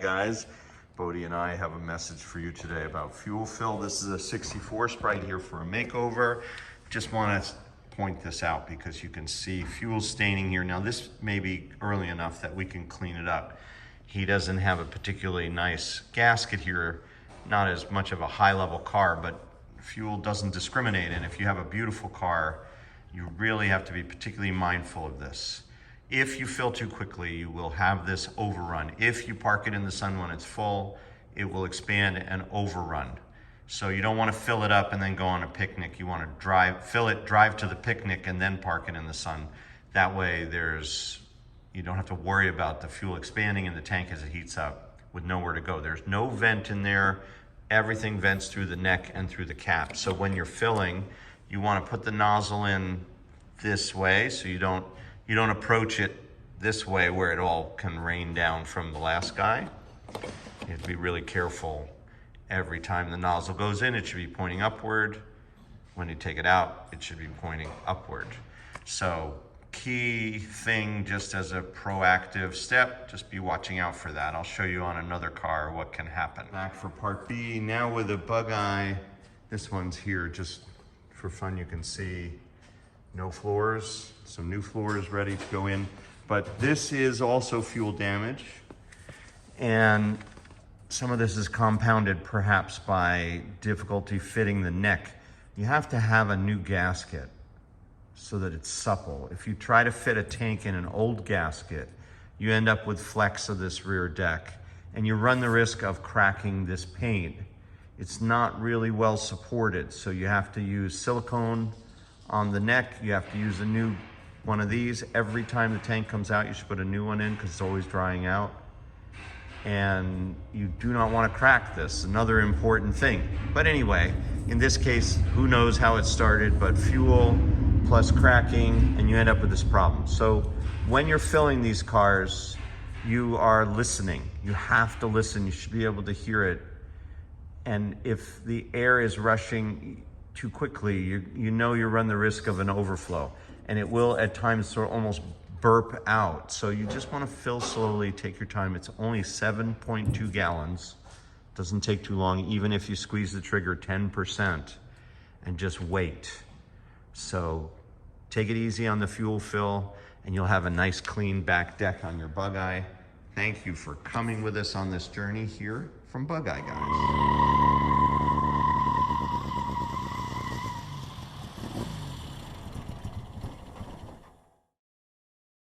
Guys. Bodie and I have a message for you today about fuel fill. This is a 64 Sprite here for a makeover. Just want to point this out because you can see fuel staining here. Now this may be early enough that we can clean it up. He doesn't have a particularly nice gasket here, not as much of a high-level car, but fuel doesn't discriminate. And if you have a beautiful car, you really have to be particularly mindful of this. If you fill too quickly, you will have this overrun. If you park it in the sun when it's full, it will expand and overrun. So you don't want to fill it up and then go on a picnic. You want to fill it, drive to the picnic, and then park it in the sun. That way you don't have to worry about the fuel expanding in the tank as it heats up with nowhere to go. There's no vent in there. Everything vents through the neck and through the cap. So when you're filling, you want to put the nozzle in this way so you don't approach it this way where it all can rain down from the last guy. You have to be really careful. Every time the nozzle goes in, it should be pointing upward. When you take it out, it should be pointing upward. So key thing, just as a proactive step, just be watching out for that. I'll show you on another car what can happen. Back for part B, now with a bug eye. This one's here, just for fun, you can see no floors, some new floors ready to go in. But this is also fuel damage. And some of this is compounded perhaps by difficulty fitting the neck. You have to have a new gasket so that it's supple. If you try to fit a tank in an old gasket, you end up with flecks of this rear deck and you run the risk of cracking this paint. It's not really well supported, so you have to use silicone on the neck. You have to use a new one of these. Every time the tank comes out, you should put a new one in because it's always drying out. And you do not want to crack this, another important thing. But anyway, in this case, who knows how it started, but fuel plus cracking, and you end up with this problem. So when you're filling these cars, you are listening. You have to listen. You should be able to hear it. And if the air is rushing too quickly, you know you run the risk of an overflow. And it will at times sort of almost burp out. So you just want to fill slowly, take your time. It's only 7.2 gallons. Doesn't take too long, even if you squeeze the trigger 10% and just wait. So take it easy on the fuel fill and you'll have a nice clean back deck on your Bug Eye. Thank you for coming with us on this journey here from Bug Eye Guys.